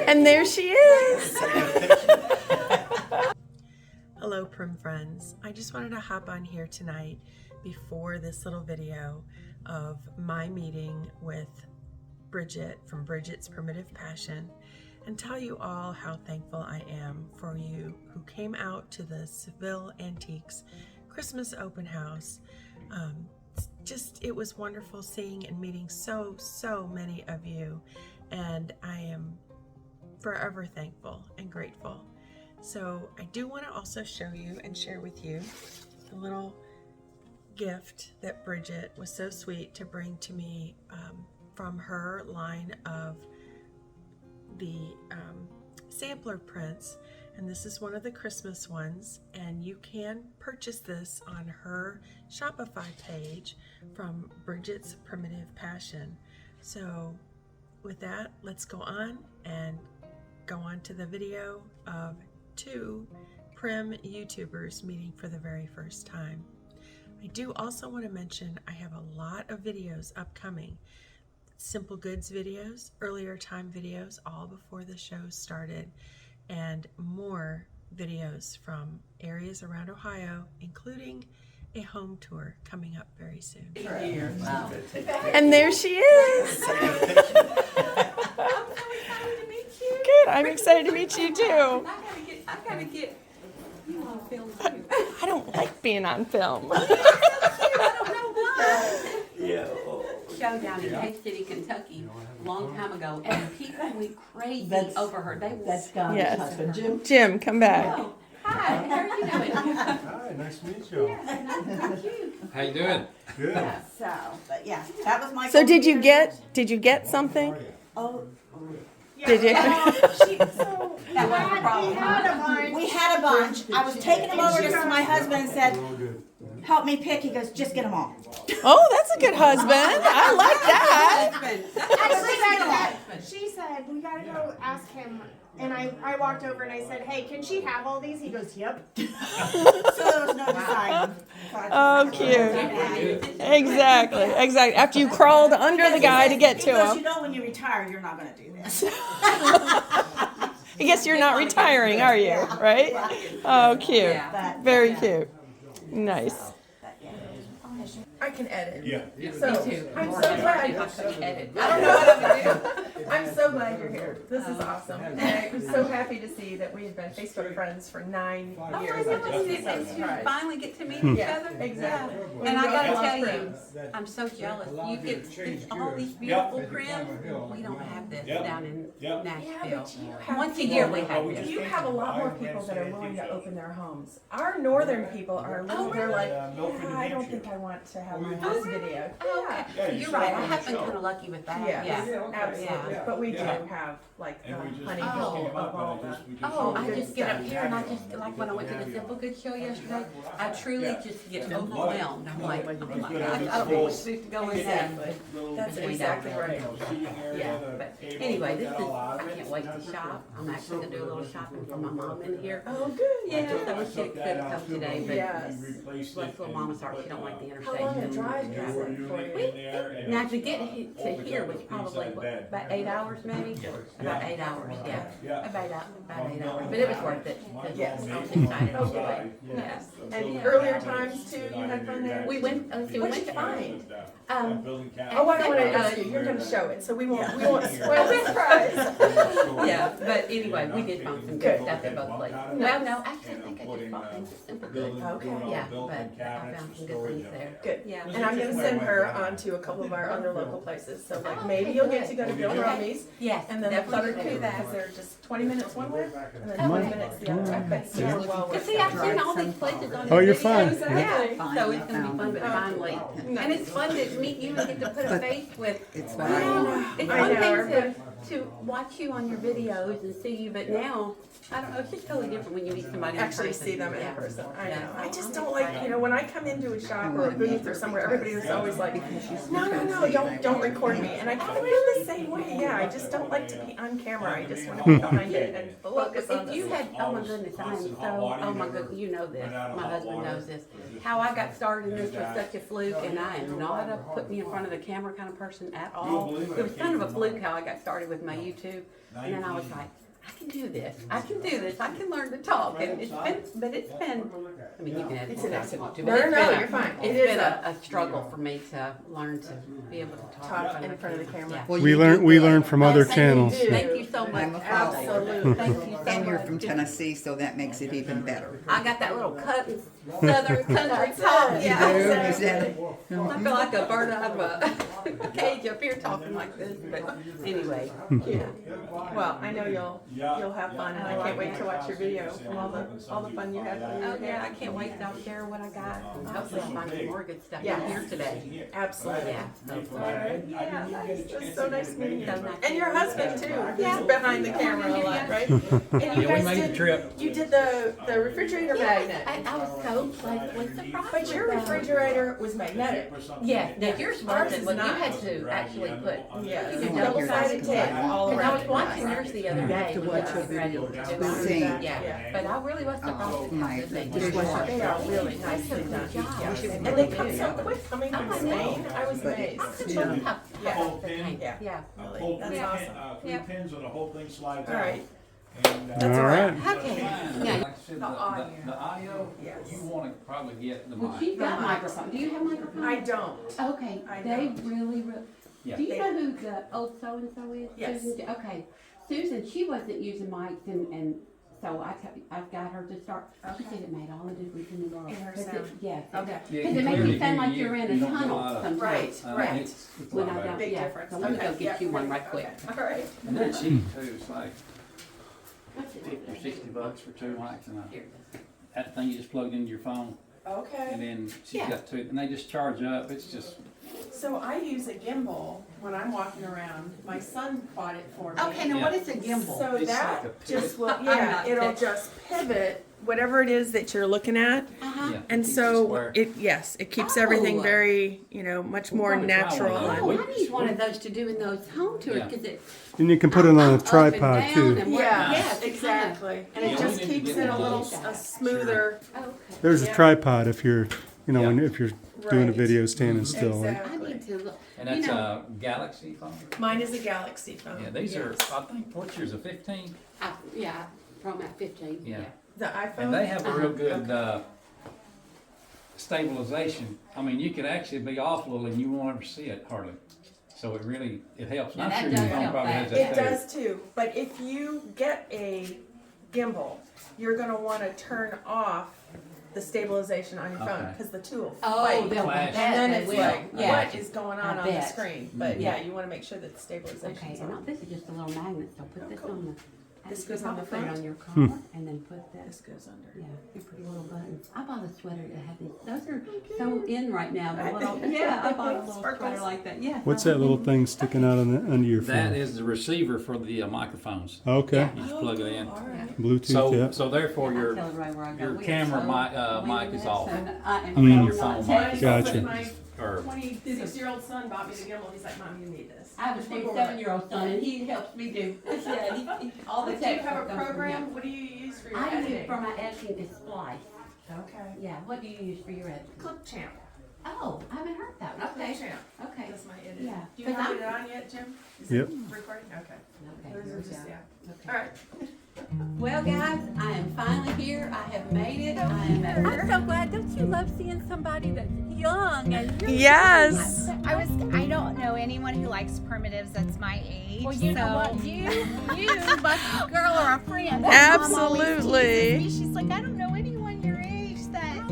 And there she is. Hello, Prim friends. I just wanted to hop on here tonight before this little video of my meeting with Bridgett from Bridgett's Primitive Passion and tell you all how thankful I am for you who came out to the Seville Antiques Christmas open house. It was wonderful seeing and meeting so many of you, and I am forever thankful and grateful. So I do want to also show you and share with you a little gift that Bridgett was so sweet to bring to me from her line of the sampler prints, and this is one of the Christmas ones, and you can purchase this on her Shopify page from Bridgett's Primitive Passion. So with that, let's go on to the video of two Prim YouTubers meeting for the very first time. I do also want to mention I have a lot of videos upcoming. Simple goods videos, earlier time videos, all before the show started, and more videos from areas around Ohio, including a home tour coming up very soon. Wow. And there she is. Good, I'm excited to meet you too. I gotta get you on film too. I don't like being on film. I don't know why. Yeah. Show down in Cape City, Kentucky, a long time ago, and people went crazy over her. That's Don's Yes. husband, Jim. Jim, come back. Oh, hi, how are you doing? Hi, nice to meet you. Yeah, nice to meet you. How you doing? Good. But yeah, that was my. So did you get something? Oh, Did you? That was the problem. we had a bunch. I was taking them over to my husband and said, All good. "Help me pick." He goes, "Just get them all." Oh, that's a good husband. I like that. She said, we gotta go ask him. And I walked over and I said, hey, can she have all these? He goes, yep. So there was no deciding. Oh, cute. Exactly. After you crawled under the guy to get to Because you him. know when you retire, you're not going to do this. I guess you're not retiring, are you? Right? Oh, cute. But, Very cute. Nice. but, yeah. I can edit. Yeah. So, Me too. I'm More so than glad. I could edit. I don't know what I'm gonna do. I'm so glad you're here. This is awesome. And I was so happy to see that we had been Facebook friends for 9 Oh, I years. know, I just it's was so nice to surprised. finally get to meet each Yeah, other. exactly. Yeah. And I gotta tell you, Prims. I'm so jealous. You get all these beautiful prims. We don't have this down in Yeah, Nashville. but you have Once a year we have this. You have a lot more people that are willing to open their homes. Our northern people are a little, they're like, yeah, I don't think I want to have my house video. Oh, okay. You're right. I have been kind of lucky with that. Yes, Yeah. absolutely. Yeah. But we do have like the honey hill of all the. Oh, I just get up here and I just, like when I went to the Simple Goods show yesterday, I truly just get overwhelmed. I'm like, oh my God, I don't know what to go inside. That's exactly right. Yeah, but anyway, this is, I can't wait to shop. I'm actually gonna do a little shopping for my mom in here. Oh, good. Yeah, so she couldn't come today, Yes. but bless little mama's heart, she don't like the How long a interstate. drive is it for you? Now to get to here was probably what, about 8 hours maybe? About 8 hours, yeah. About 8 hours, but it was worth it. Yes. I was excited. Okay. Yes. And earlier times too, you had fun there? We went, let's see, we What'd went you to find? Oh, I don't want to ask you. You're going to show it, so we won't spoil the surprise. Yeah, but anyway, we did find some Good. good stuff at both places. Well, no, actually, I think I just bought things at Simple Goods. Okay. Yeah, but I found some good things there. Good. Yeah. And I'm going to send her on to a couple of our other local places. So like maybe you'll get to go to Bill Romney's Yes, and then the definitely Clutter do Coup that. because they're just 20 minutes one way and then 20 minutes the other way. But you're well Cause worth see, it. I've seen all these places on Oh, your you're videos. fine. Exactly. Yeah, so it's gonna be fun, but finally. And it's fun to meet you and get to put a face with. It's It's I one know, thing to watch you on your videos and see you, but now, I don't know, it's just totally different when you meet somebody in Actually person. see them in Yeah. person. I Yeah. know. I just don't like, when I come into a shop or a booth or somewhere, everybody is always like, no, don't record me. And I kind of feel the same way. Yeah, I just don't don't like to be on camera. I just want to be behind it and Well, focus if on this. you had, oh my goodness, I am so, oh my goodness, you know this, my husband knows this. How I got started in this was such a fluke, and I am not a put me in front of the camera kind of person at all. It was kind of a fluke how I got started with my YouTube, and then I was like, I can do this, I can do this, I can learn to talk, and it's been, I mean, you can edit it out if you want to, but it's been you're fine. It's been a struggle for me to learn to be able to Talk in front of the camera. Yeah. Well, We you learn do we good. learn from other Yes, channels. you do. Thank you so much. I'm a follower. Absolutely. Thank you so And you're much. from Tennessee, so that makes it even better. I got that little cut southern country That's talk. it. Yeah. Is that it? I feel like a bird out of a cage up here talking like this, but anyway. Yeah. Well, I know you'll have fun, and I can't wait to watch your video from all the fun you had. Oh yeah, I can't wait to share what I got. Hopefully I'll find some more good stuff Yeah. in here today. Absolutely. Yeah. All right. Yeah, that's so nice meeting you. So nice. And your husband too. Yeah. He's behind the camera a lot, right? And you guys did You did the refrigerator magnet. I was so pleasantly surprised. But your with that. refrigerator was magnetic. Yeah, now yours Ours wasn't, is but you not. had to actually put. Yes. you did Double-sided tape all Because I around was it. watching yours the other day. To when watch I was your ready video. to do To mine. see. Yeah, but I really was surprised Oh, at how my good they goodness. did. They are really nicely done. Yeah. And they come so quick coming from Spain. I was amazed. Yeah. Yeah. Yeah. Really. That's awesome. Three pins and the whole thing slides All out. right. And, That's All all right. right. Okay. Like Yeah. I said, the audio, Yes. you wanna probably get the Well, mic. she's got microphone. Do you have microphone? I don't. Okay, I they don't. really, Yeah. do you know who the old so-and-so is? Yes. Susan? Okay, Susan, she wasn't using mics and so I've got her to start, she said it made all the difference in the world. In her 'Cause it- sound. Yes. Okay. Yeah, Because you it makes clearly you sound hear like you. you're in You a don't get a tunnel lot of- sometimes. Right, right. It's a When lot I better. don't, Big yeah, difference. so let me go Okay. get you one right quick. Okay. All right. And they're cheap too, it's like What's it? 50 or 60 bucks for two mics and Here. that thing you just plug into your phone and Okay. then she's Yeah. got two, and they just charge up, it's just, So I use a gimbal when I'm walking around. My son bought it for me. Okay, now what is a gimbal? So It's that like a just will, I'm yeah, not it'll tech. just pivot whatever it is that you're looking at. Uh-huh. yeah. And keeps it so square. it keeps Oh. everything very, much more probably try natural. one of and- Oh, I need one of those to do in those home tours, Yeah. because it. And you can put it on I'm a up tripod and down too. and what- Yeah, yes, exactly. And it Yeah, just we need to keeps get it a one of little those. a smoother. Okay. There's a Yeah. tripod if you're, if you're doing a Right. video standing still. I Exactly. need to look. And You that's know- a Galaxy phone? Mine is a Galaxy phone. Yeah, these are, Yes. I think, what's yours, a 15? Yeah, from at 15, Yeah. yeah. The iPhone. And they have a real Uh-huh. good, stabilization. I mean, you could actually be off a little and you won't ever see it hardly. So it really, it helps. Now I'm that sure your does phone help probably that. has that It too. does too, but if you get a gimbal, you're gonna wanna turn off the stabilization on your phone, Okay. because the two will Oh, fight. they'll Flash. And then they it's will. like, Yeah. what is going on I on the bet. screen? But Yeah. yeah, you wanna make sure that the Okay, stabilization's and on. this is just a little magnet, so put this cool. on the. This you goes on the probably put it front? on your collar, and then put that. This goes under. Yeah, your pretty little buttons. I bought a sweater that had these. Those are so in right now. The little, yeah, I bought a little Sparkles. sweater like that. Yeah. What's that little thing sticking out on under your That phone? is the receiver for the microphones. Okay, You just plug it in. All right. Bluetooth. So, Yeah. so therefore I your, tell everybody where I go. your We are camera so mic is clean off. and I am Mm. so Your phone not mic. tech. Gotcha. My or 26-year-old son bought me the gimbal. He's like, Mom, you need this. I have a 7-year-old son, and he helps me do. Yeah, he all the Do you tech have stuff a comes from program? him. What do you use for your I use editing? for my editing is Splice. Okay. Yeah. What do you use for your editing? Clipchamp. Oh, I haven't heard that one. Okay. Clipchamp. Okay. That's my editing. Yeah. Do you have it on yet, Jim? Is Yep. it recording? Okay. Okay. Those here are we just, go. yeah. Okay. All right. Well, guys, I am finally here. I have made it. I'm so glad. Don't you love seeing somebody that's young and you're Yes. I don't know anyone who likes primitives that's my age. Well, you know so what? you, but girl or a friend. Absolutely. Me. She's like, I don't know anyone your age that.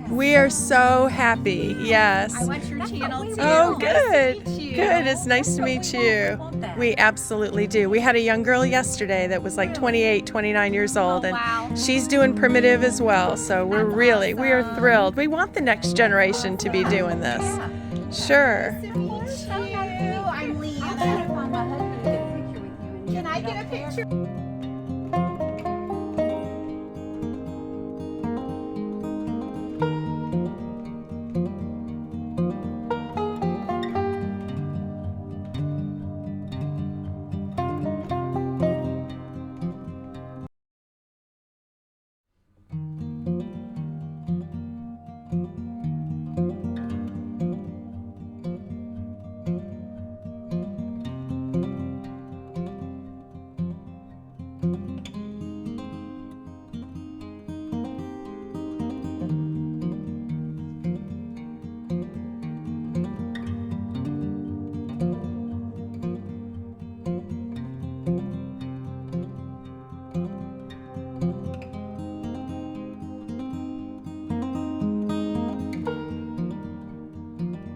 We are so happy. Yes. I watch your channel too. Oh, Nice good. to meet you. Good. It's nice to meet you. We absolutely do. We had a young girl yesterday that was like 28, 29 years old, and wow. she's doing primitive as well. So we are thrilled. We want the next generation to be doing this. Sure. Nice to meet you. I'm I'm Leanna. trying to find my husband to get a picture with you. Can I get a picture?